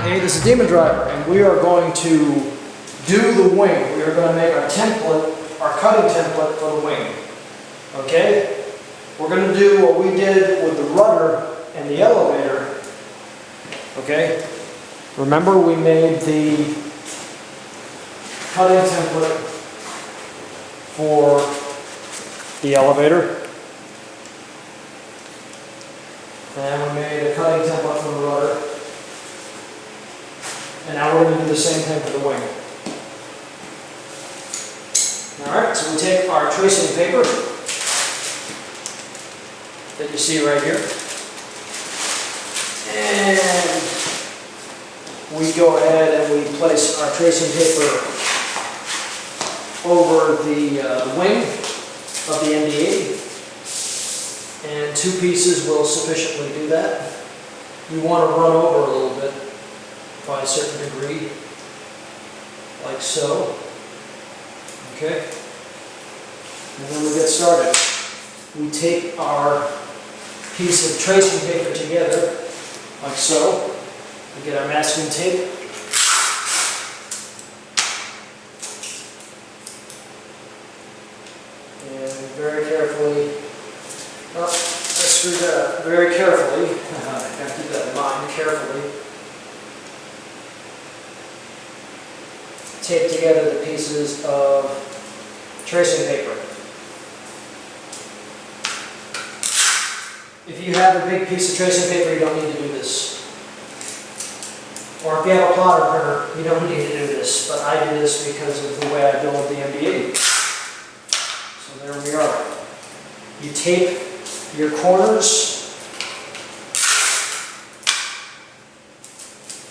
Hey, this is Demondriver, and we are going to do the wing. We are going to make our template, our cutting template for the wing. Okay? We're going to do what we did with the rudder and the elevator. Okay? Remember we made the cutting template for the elevator. And we made a cutting template for the rudder. And now we're going to do the same thing for the wing. Alright, so we take our tracing paper that you see right here. And we go ahead and we place our tracing paper over the wing of the MD-80. And two pieces will sufficiently do that. You want to run over a little bit by a certain degree, like so. Okay? And then we get started. We take our piece of tracing paper together, like so. We get our masking tape. And very carefully, oh, I screwed that up. Very carefully, I have to keep that in mind, carefully. Tape together the pieces of tracing paper. If you have a big piece of tracing paper, you don't need to do this. Or if you have a plotter printer, you don't need to do this. But I do this because of the way I build the MD-80. So there we are. You tape your corners.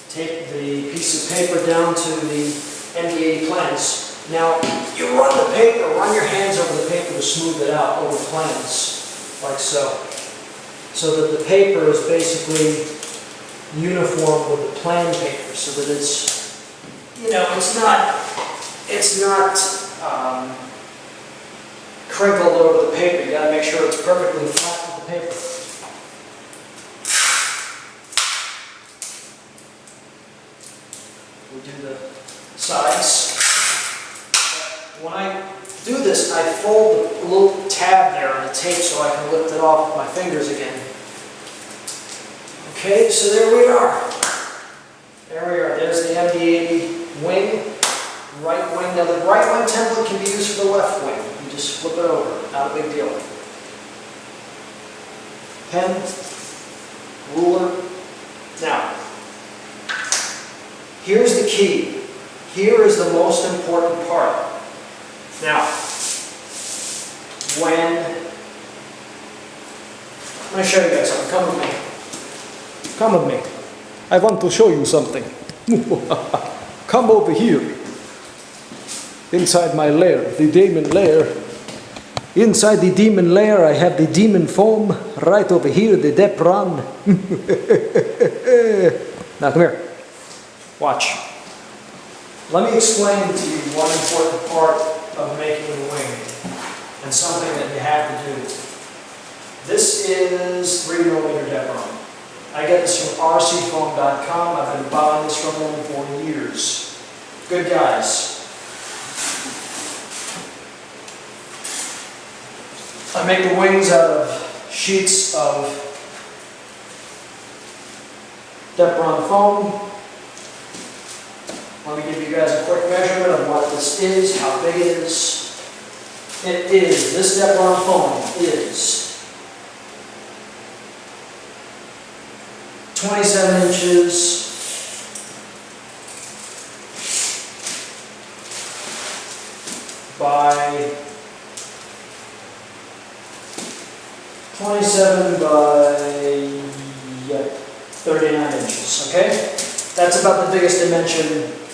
Tape the piece of paper down to the MD-80 plans. Now, you run the paper, run your hands over the paper to smooth it out over plans, like so. So that the paper is basically uniform with the plan paper, so that it's, you know, it's not crinkled over the paper. You gotta make sure it's perfectly flat with the paper. We do the sides. When I do this, I fold the little tab there on the tape so I can lift it off with my fingers again. Okay, so there we are. There we are. There's the MD-80 wing, right wing. Now the right wing template can be used for the left wing. You just flip it over. Not a big deal. Pen, ruler. Now, here's the key. Here is the most important part. Now, I'm going to show you guys something. Come with me. Come with me. I want to show you something. Come over here. Inside my lair, the demon lair. Inside the demon lair, I have the demon foam. Right over here, the depron. Now, come here. Watch. Let me explain to you one important part of making the wing, and something that you have to do. This is 3mm depron. I get this from rcfoam.com. I've been buying this from them for years. Good guys. I make the wings out of sheets of depron foam. Let me give you guys a quick measurement of what this is, how big it is. This depron foam is 27 inches by 39 inches, okay? That's about the biggest dimension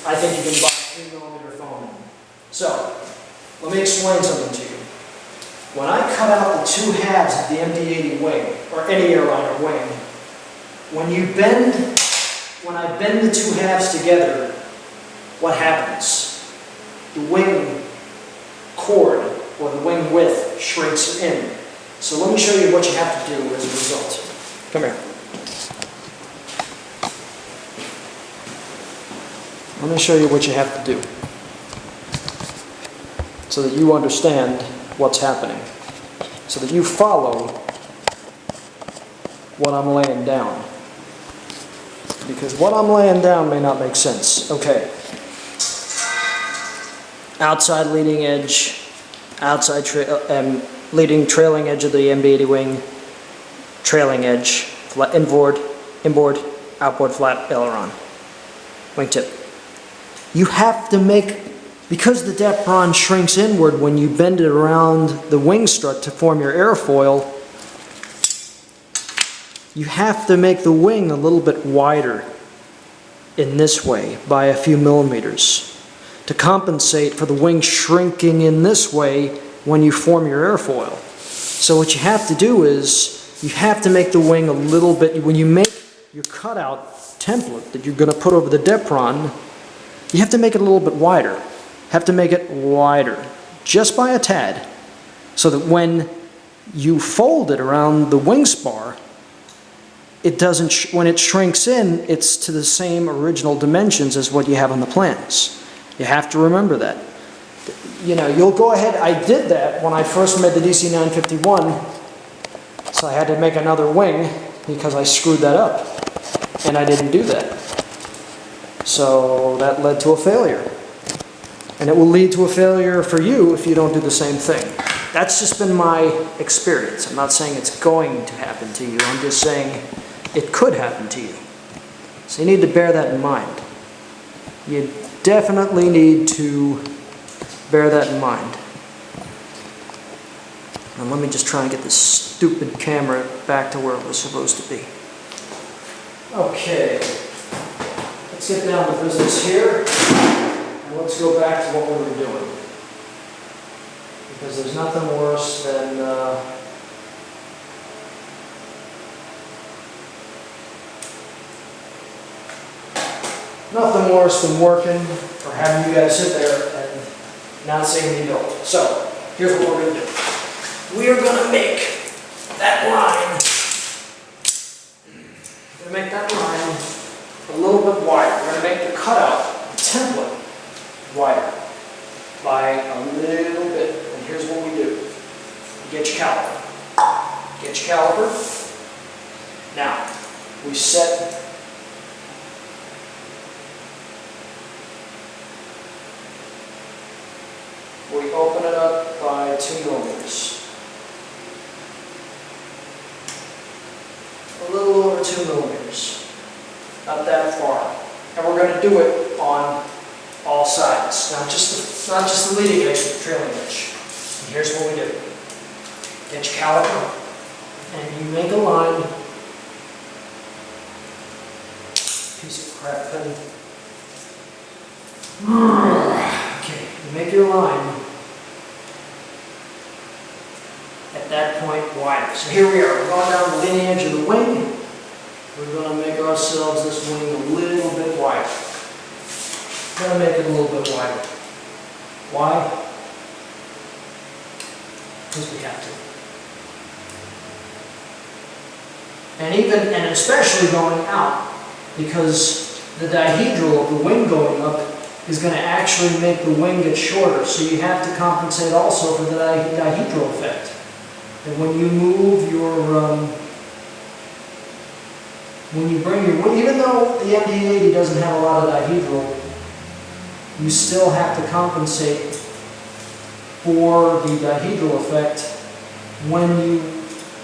I think you can buy 3mm foam. So, let me explain something to you. When I cut out the two halves of the MD-80 wing, or any airliner wing, when I bend the two halves together, what happens? The wing chord, or the wing width, shrinks in. So let me show you what you have to do as a result. Come here. Let me show you what you have to do so that you understand what's happening, so that you follow what I'm laying down. Because what I'm laying down may not make sense. Okay. Outside leading edge, leading trailing edge of the MD-80 wing, trailing edge, inboard, outboard flat aileron, wingtip. You have to make, because the depron shrinks inward when you bend it around the wing strut to form your airfoil, you have to make the wing a little bit wider in this way by a few millimeters to compensate for the wing shrinking in this way when you form your airfoil. So what you have to do is you have to make the wing a little bit, when you make your cutout template that you're going to put over the depron, you have to make it a little bit wider. Have to make it wider, just by a tad, so that when you fold it around the wing spar, it doesn't, when it shrinks in, it's to the same original dimensions as what you have on the plans. You have to remember that. You know, you'll go ahead, I did that when I first made the DC-951, so I had to make another wing because I screwed that up, and I didn't do that. So that led to a failure. And it will lead to a failure for you if you don't do the same thing. That's just been my experience. I'm not saying it's going to happen to you, I'm just saying it could happen to you. So you need to bear that in mind. You definitely need to bear that in mind. And let me just try and get this stupid camera back to where it was supposed to be. Okay, let's get down to business here, and let's go back to what we were doing. Because there's nothing worse than working or having you guys sit there and not seeing me build. So, here's what we're going to do. We are going to make that line, a little bit wider. We're going to make the cutout, the template, wider by a little bit. And here's what we do. You get your caliper. Get your caliper. Now, we set we open it up by 2 millimeters. A little over 2 millimeters. Not that far. And we're going to do it on all sides. Not just the leading edge, but the trailing edge. And here's what we do. Get your caliper, and you make a line. Piece of crap pen. Okay, you make your line at that point wider. So here we are. We're going down the leading edge of the wing. We're going to make ourselves this wing a little bit wider. We're going to make it a little bit wider. Why? Because we have to. And especially going out, because the dihedral of the wing going up is going to actually make the wing get shorter. So you have to compensate also for the dihedral effect. And when you move your, when you bring your wing, even though the MD-80 doesn't have a lot of dihedral, you still have to compensate for the dihedral effect when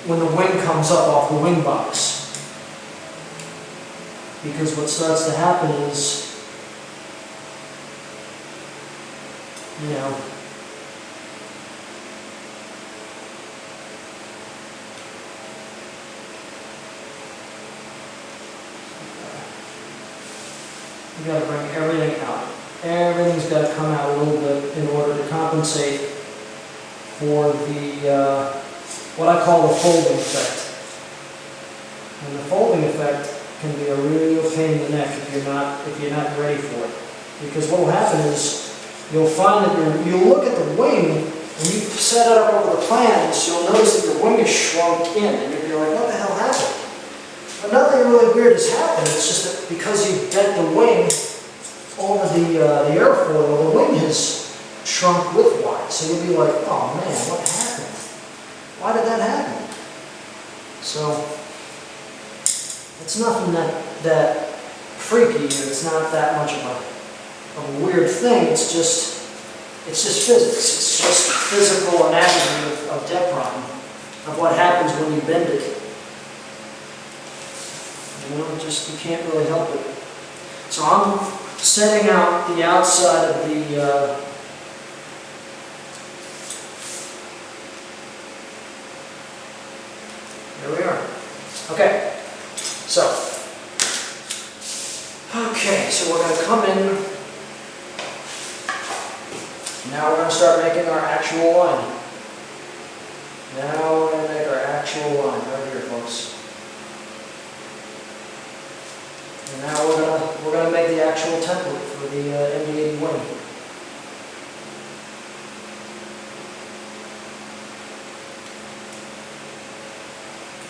the wing comes up off the wing box. Because what starts to happen is, you know, you got to bring everything out. Everything's got to come out a little bit in order to compensate for the what I call the folding effect. And the folding effect can be a real pain in the neck if you're not ready for it. Because what will happen is you'll find that you'll look at the wing and you set it up over the plans. You'll notice that your wing is shrunk in, and you're like, what the hell happened? But nothing really weird has happened. It's just that because you bent the wing over the airfoil, the wing has shrunk widthwise. So you'll be like, oh man, what happened? Why did that happen? So it's nothing that freaky, it's not that much of a weird thing. It's just physics. It's just physical anatomy of depron, of what happens when you bend it. You know, you can't really help it. So I'm setting out the outside of the there we are. Okay, so we're going to come in. Now we're going to start making our actual line. Now we're going to make our actual line right here, folks. And now we're going to make the actual template for the MD-80 wing.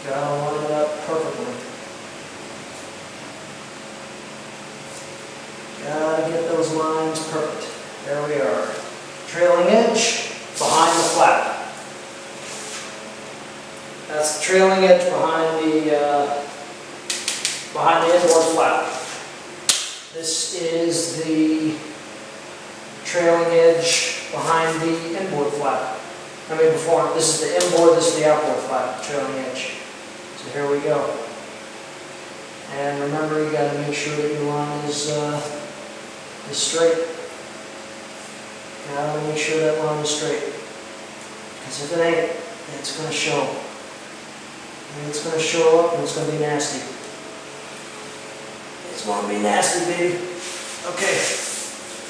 Gotta line it up perfectly. Gotta get those lines perfect. There we are. Trailing edge behind the flap. That's the trailing edge behind the inboard flap. This is the trailing edge behind the inboard flap. This is the inboard, this is the outboard flap, trailing edge. So here we go. And remember, you got to make sure that your line is straight. You got to make sure that line is straight. Because if it ain't, it's going to show. And it's going to show up and it's going to be nasty. It's going to be nasty, baby. Okay.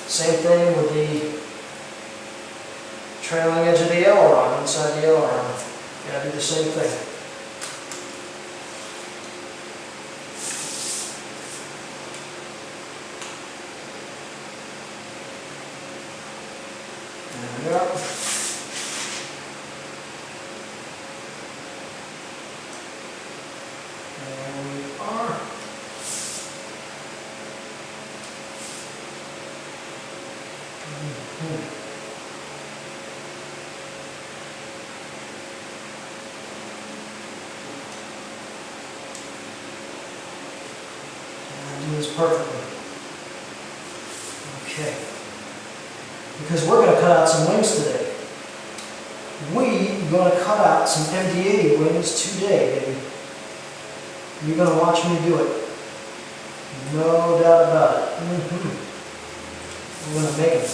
Same thing with the trailing edge of the aileron, inside the aileron. You got to do the same thing. There we are. Do this perfectly. Okay. Because we're going to cut out some wings today. We're going to cut out some MD-80 wings today, baby. You're going to watch me do it. No doubt about it. We're going to make them.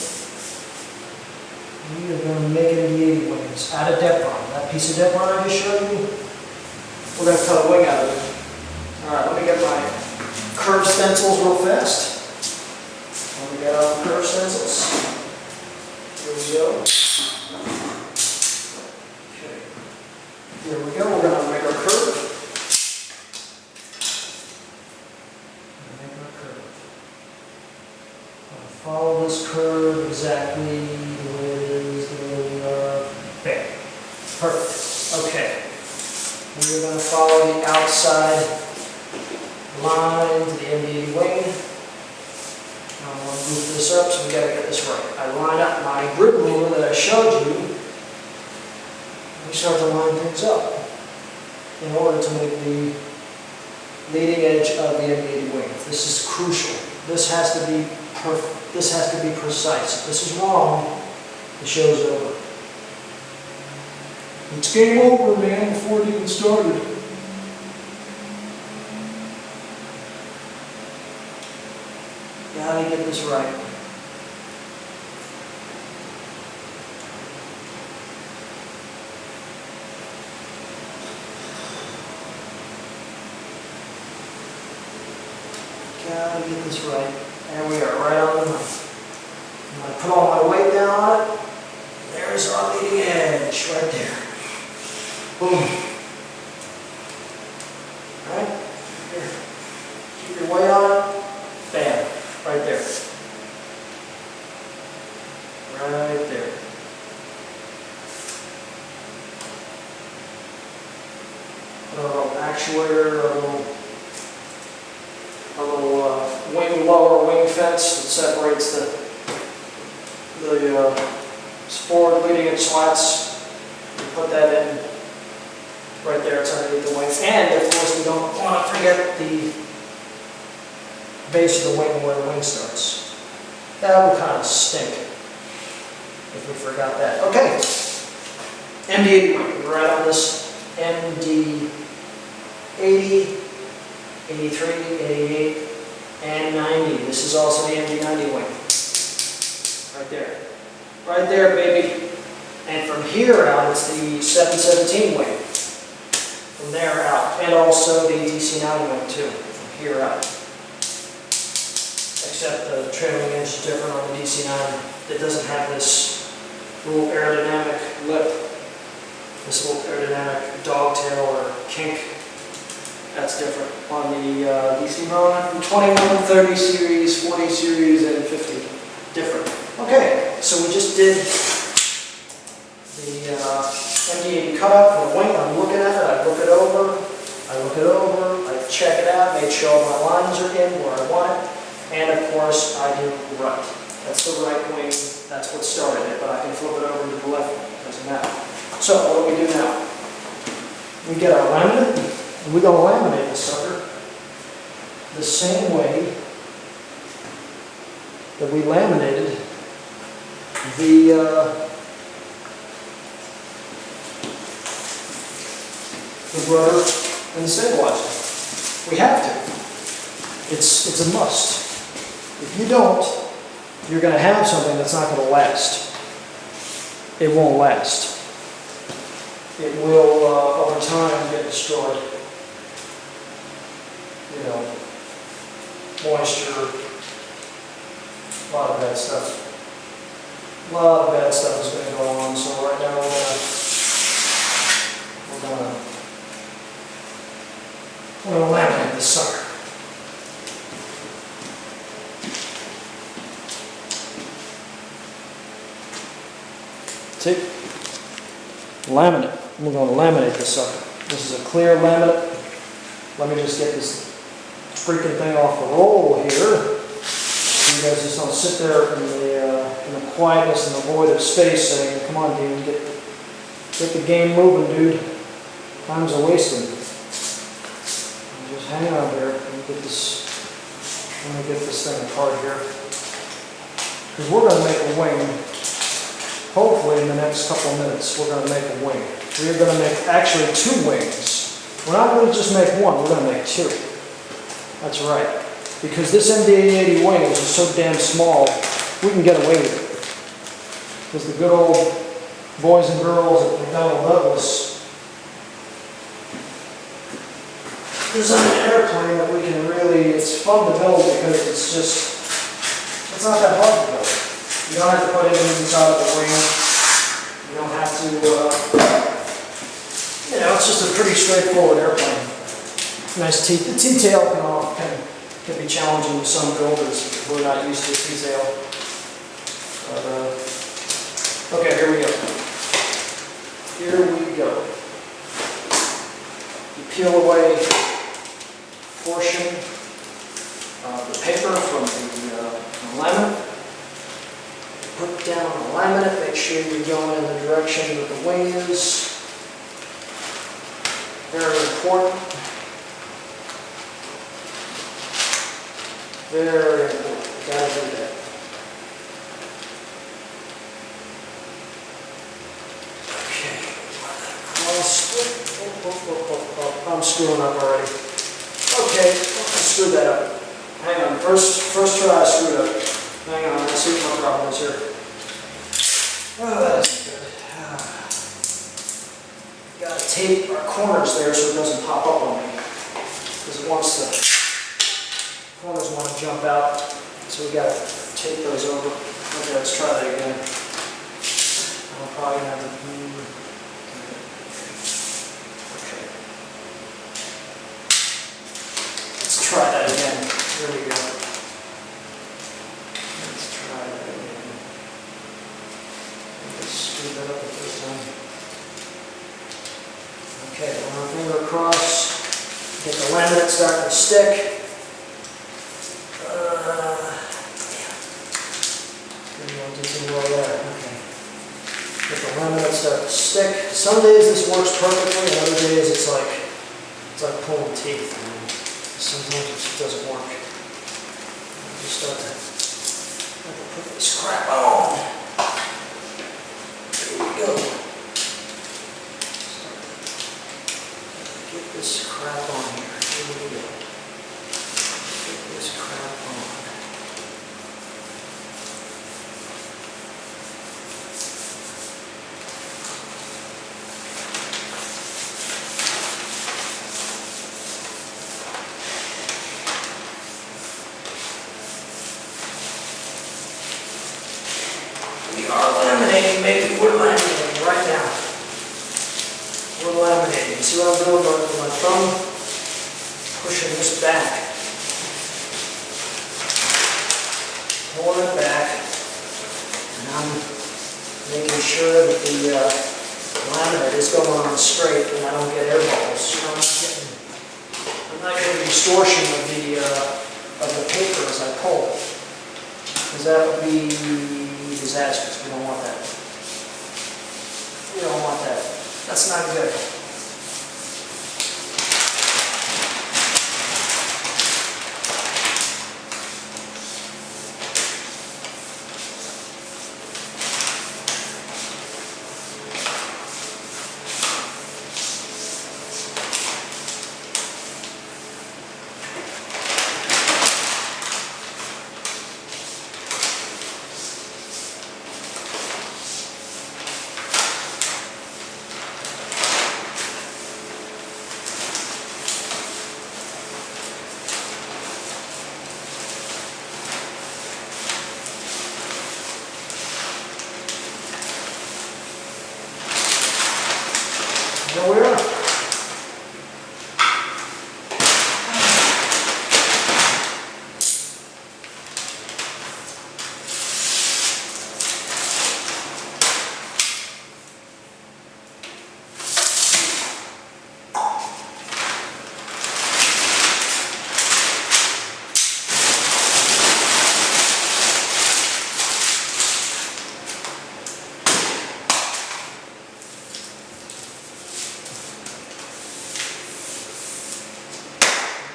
We are going to make MD-80 wings out of depron. That piece of depron I just showed you, we're going to cut a wing out of it. Alright, let me get my curved stencils real fast. Let me get all the curved stencils. Here we go. Okay. Here we go. We're going to make our curve. Follow this curve exactly the way it is, the way we are. There. Perfect. Okay. We're going to follow the outside line to the MD-80 wing. I want to move this up, so we got to get this right. I line up my grid ruler that I showed you. We start to line things up in order to make the leading edge of the MD-80 wing. This is crucial. This has to be perfect. This has to be precise. If this is wrong, the show's over. It's game over, man, before it even started. Gotta get this right. Gotta get this right. There we are, right on the line. I'm going to put all my weight down on it. There's our leading edge, right there. Boom. Alright, here. Keep your weight on it. Bam. Right there. Right there. A little actuator, a little wing lower, wing fence slats that separates the forward leading edge slats. You put that in right there, it's underneath the wing. And of course we don't want to forget the base of the wing where the wing starts. That would kind of stink if we forgot that. Okay, MD-80 wing, we're right on this MD-80, 83, 88, and 90. This is also the MD-90 wing. Right there. Right there, baby. And from here out, it's the 717 wing. From there out. And also the DC-90 wing, too. From here out. Except the trailing edge is different on the DC-9. It doesn't have this little aerodynamic lip. This little aerodynamic dogtail or kink. That's different on the DC-9. 21, 30 series, 40 series, and 50. Different. Okay, so we just did the MD-80 cutout for the wing. I'm looking at it, I look it over, I check it out, make sure my lines are in where I want it, and of course I do right. That's the right wing, that's what started it, but I can flip it over to the left wing, doesn't matter. So what do we do now? We get our laminate, and we're going to laminate this sucker the same way that we laminated the rudder and the stabilizer. We have to. It's a must. If you don't, you're going to have something that's not going to last. It won't last. It will, over time, get destroyed. You know, moisture, a lot of bad stuff. A lot of bad stuff is going to go on, so right now we're going to laminate this sucker. See? Laminate. We're going to laminate this sucker. This is a clear laminate. Let me just get this freaking thing off the roll here. You guys just don't sit there in the quietness and the void of space saying, come on, Dean, get the game moving, dude. Time's a wasting. Just hang on there. Let me get this thing apart here. Because we're going to make a wing. Hopefully in the next couple of minutes, we're going to make a wing. We're going to make actually two wings. We're not going to just make one, we're going to make two. That's right. Because this MD-80 wing is just so damn small, we can get away with it. Because the good old boys and girls at Mcdonnell designed an airplane that we can really, it's fun to build because it's not that hard to build. You don't have to put anything inside of the wing. You don't have to, it's just a pretty straightforward airplane. Nice teeth. The T-tail can be challenging to some builders if we're not used to T-tail. Okay, here we go. Here we go. You peel away a portion of the paper from the laminate. Put down the laminate, make sure you're going in the direction that the wing is. Very important. Very important. Gotta do that. Okay. I'm screwing up already. Okay, I screwed that up. Hang on. First try I screwed up. Hang on, let's see what my problem is here. Oh, that's good. Got to tape our corners there so it doesn't pop up on me. Because it wants the corners want to jump out. So we got to tape those over. Okay, let's try that again. I'll probably have to okay. Let's try that again. Here we go. Let's try that again. Let's screw that up the first time. Okay, run our finger across. Get the laminate starting to stick. Get the laminate start to stick. Some days this works perfectly, and other days it's like pulling teeth. I mean, sometimes it just doesn't work. Just start to put this crap on. There we go. Get this crap on here. Here we go. Get this crap on. We are laminating, maybe we're laminating right now. We're laminating. See what I'm doing with my thumb? Pushing this back. Pulling it back. And I'm making sure that the laminate is going on straight and I don't get air bubbles. You know, I'm not getting distortion of the paper as I pull. Because that would be disastrous. We don't want that. We don't want that. That's not good. There we are.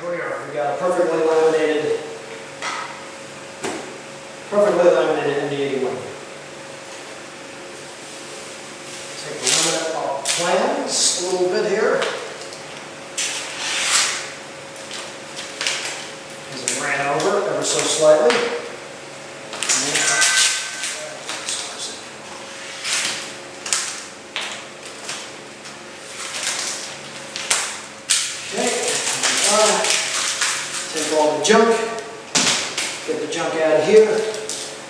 Here we are. We got a perfectly laminated MD-80 wing. Take the laminate off plans a little bit here. Because it ran over ever so slightly. Take all the junk, get the junk out of here.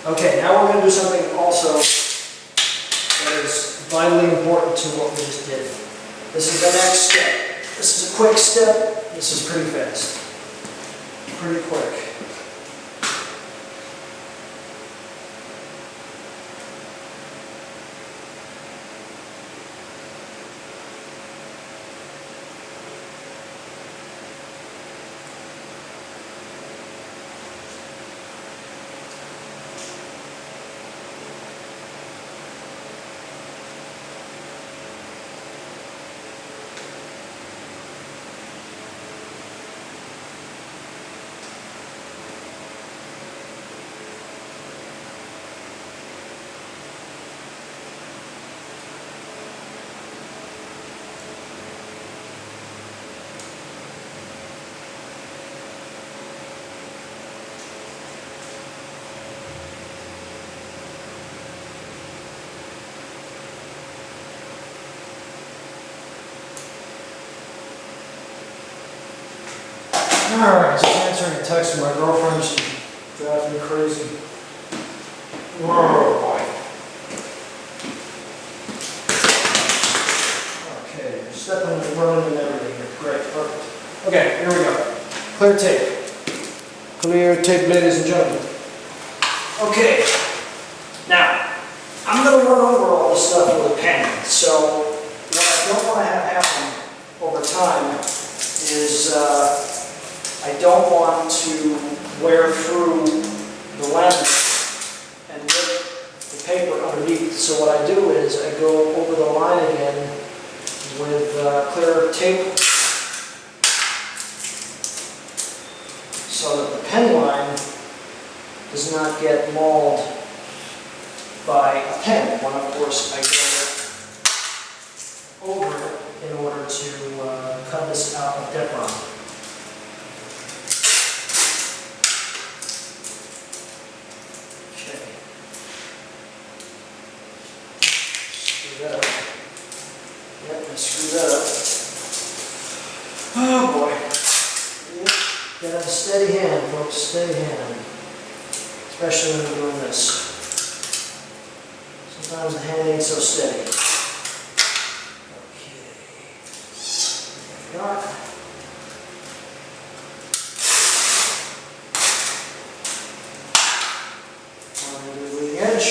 Okay, now we're going to do something also that is vitally important to what we just did. This is the next step. This is a quick step. This is pretty fast. Pretty quick. Alright, just answering a text from my girlfriend. She drives me crazy. Whoa, boy. Okay, stepping and running and everything here. Great, perfect. Okay, here we go. Clear tape. Clear tape, ladies and gentlemen. Okay, now, I'm going to run over all this stuff with a pen. So, what I don't want to have happen over time is I don't want to wear through the laminate and rip the paper underneath So what I do is I go over the line again with clear tape so that the pen line does not get mauled by a pen. When of course I go over it in order to cut this out with depron. Okay. Screw that up. Yep, I screw that up. Oh boy. Yep. Gotta have a steady hand, folks, steady hand. Especially when we're doing this. Sometimes the hand ain't so steady. Okay. There we are. On the leading edge.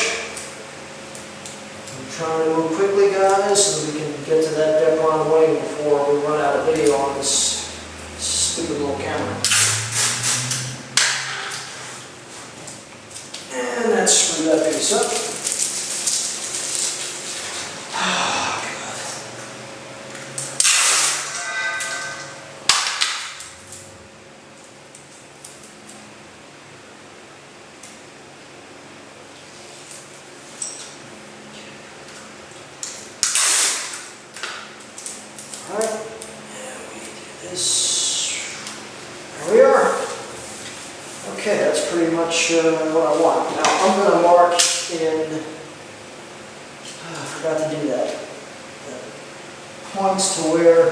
I'm trying to move quickly, guys, so we can get to that depron wing before we run out of video on this stupid little camera. And let's screw that piece up. Alright, and we do this. There we are. Okay, that's pretty much what I want. Now I'm going to mark in, I forgot to do that, the points to where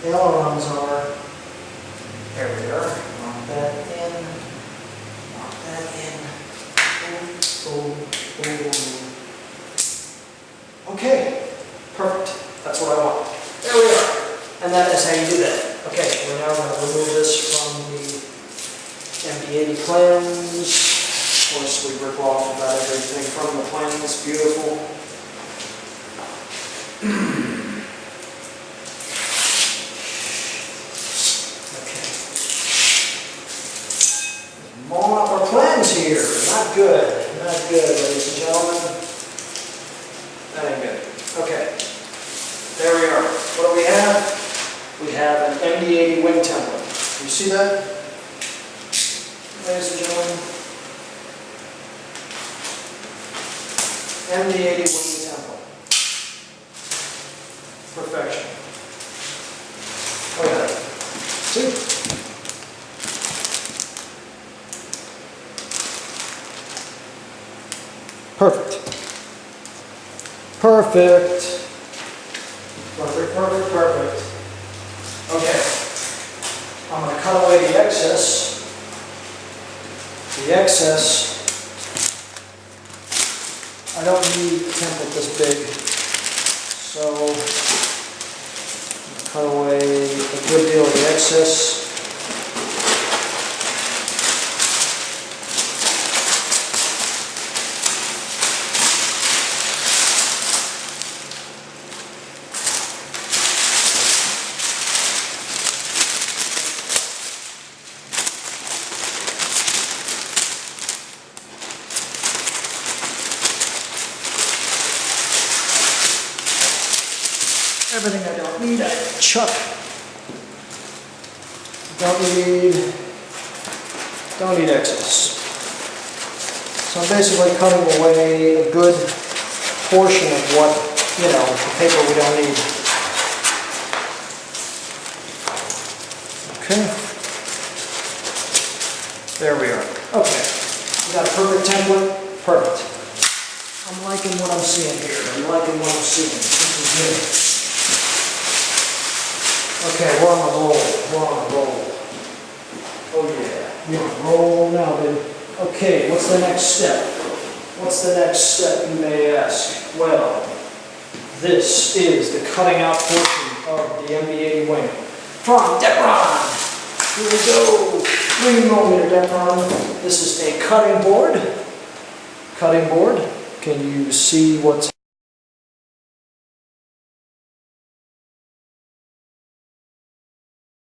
the ailerons are. There we are. Mark that in, mark that in. Boom, boom, boom. Okay, perfect. That's what I want. There we are. And that is how you do that. Okay, we're now going to remove this from the MD-80 plans. Of course, we rip off about everything from the plans. Beautiful. Okay. Mauling up our plans here. Not good. Not good, ladies and gentlemen. That ain't good. Okay. There we are. What do we have? We have an MD-80 wing template. You see that? Ladies and gentlemen, MD-80 wing template. Perfection. Look at that. See? Perfect. Perfect. Perfect, perfect, perfect. Okay. I'm going to cut away the excess. The excess, I don't need a template this big, so I'm going to cut away a good deal of the excess. Everything I don't need, I chuck. Don't need excess. So I'm basically cutting away a good portion of what, the paper we don't need. Okay. There we are. Okay. We got a perfect template. Perfect. I'm liking what I'm seeing here. I'm liking what I'm seeing. This is good. Okay, we're on a roll. We're on a roll. Oh yeah. We're on a roll now, baby. Okay, what's the next step? What's the next step, you may ask? Well, this is the cutting out portion of the MD-80 wing. From depron! Here we go. 3mm depron. This is a cutting board. Cutting board. Can you see what's